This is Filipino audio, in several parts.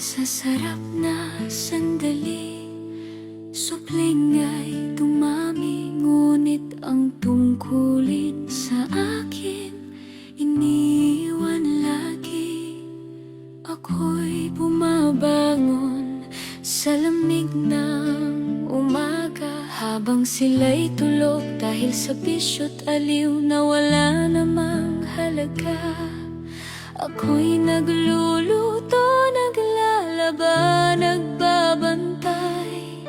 Sa sarap na sandali, supling ay dumami, ngunit ang tungkulin sa akin iniwan lagi. Ako'y bumabangon sa lamig ng umaga, habang sila'y tulog dahil sa bisyo't aliw na wala namang halaga. Ako'y nagluluto, naglalaba, nagbabantay.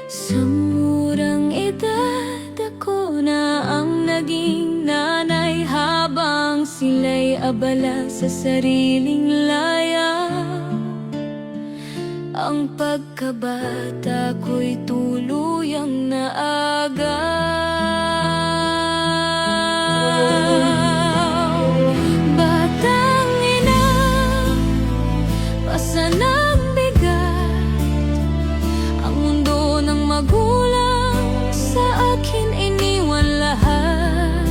Sa murang edad ako na ang naging nanay, habang sila'y abala sa sariling laya. Ang pagkabata ko'y tuluyang naagaw. Batang ina, pasan ang bigat. Ang mundo ng magulang sa akin iniwan lahat.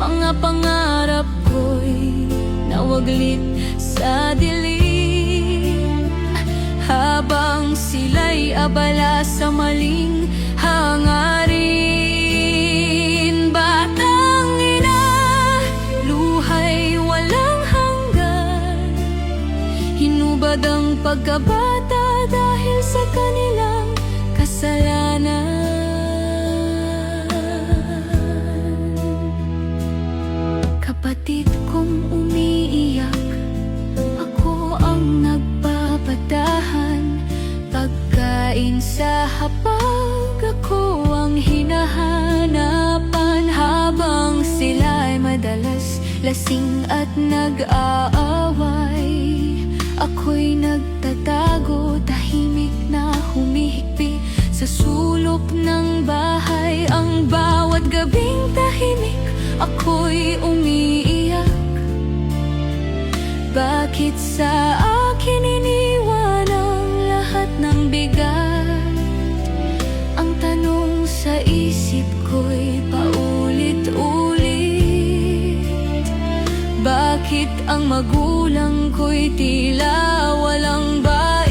Mga pangarap ko'y nawaglit sa dilim, habang sila'y abala sa maling hangarin. Batang ina, luhay walang hanggan, hinubad ang pagkabata dahil sa kanilang kasalanan. Kapatid kong umiiyak, ako ang nagbabadahan. Pagkain sa hapag, ako ang hinahanapan, habang sila'y madalas lasing at nag-aaway. Ako'y nagtatago, tahimik na humihikbi sa sulok ng bahay. Ang bawat gabing tahimik, ako'y umiiyak. Bakit sa akin iniwan ang lahat ng bigat? Ang tanong sa isip ko'y paulit-ulit. Bakit ang magulang ko'y tila walang bait?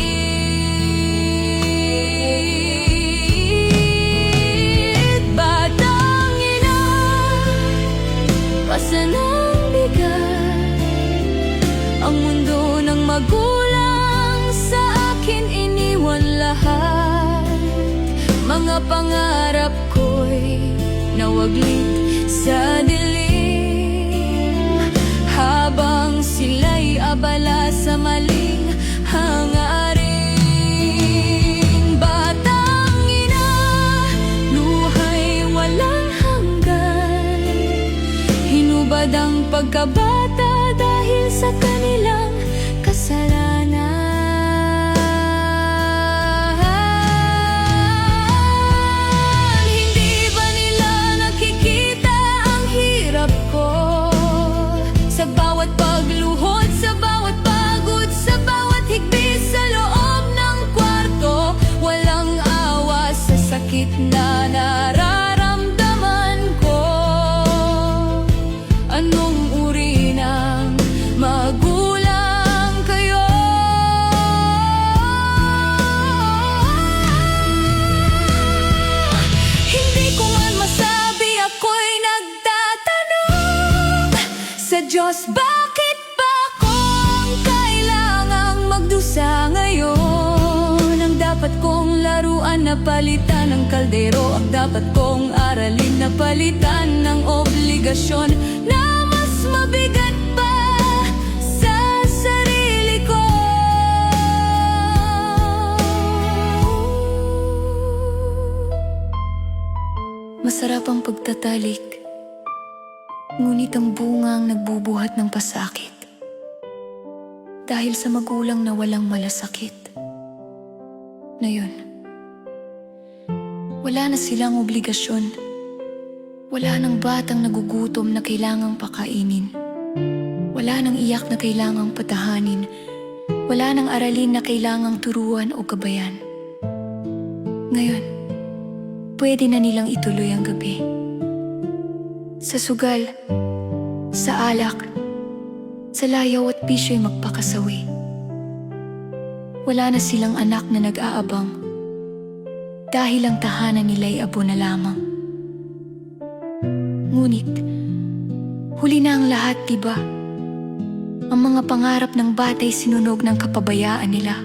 Batang ina, pasan ang bigat. Ang mundo ng magulang sa akin iniwan lahat. Mga pangarap ko'y nawaglit sa dilim, habang sila'y abala sa maling hangarin. Batang ina, luhay walang hanggan, hinubad ang pagkabata dahil sa kanilang kasalanan. Hindi ba nila nakikita ang hirap ko? Sa bawat pagluhod, sa bawat pagod, sa bawat higpit sa loob ng kwarto, walang awa sa sakit na nararamdaman ko. Anong uri ng magulang kayo? Hindi ko man masabi, ako'y nagtatanong sa Diyos, bakit ba akong kailangang magdusa ngayon? Ang dapat kong laruan na palitan ng kaldero, ang dapat kong aralin na palitan ng obligasyon na mas mabigat pa sa sarili ko. Masarap ang pagtatalik, ngunit ang bunga ang nagbubuhat ng pasakit, dahil sa magulang na walang malasakit. Ngayon, wala na silang obligasyon. Wala nang batang nagugutom na kailangang pakainin. Wala nang iyak na kailangang patahanin. Wala nang aralin na kailangang turuan o gabayan. Ngayon, pwede na nilang ituloy ang gabi. Sa sugal, sa alak, sa layaw at bisyo'y magpakasawi. Wala na silang anak na nag-aabang, dahil ang tahanan nila'y abo na lamang. Ngunit, huli na ang lahat, diba? Ang mga pangarap ng bata'y sinunog ng kapabayaan nila.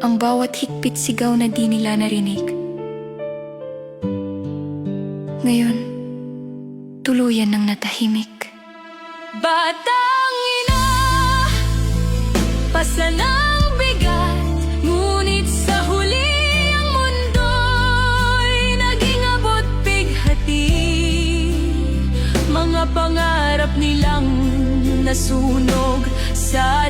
Ang bawat higpit sigaw na di nila narinig. Ngayon, tuluyan ng natahimik. Batang ina, pasa ng bigat, ngunit sa huli ang mundo'y naging abot bighati. Mga pangarap nilang nasunog sa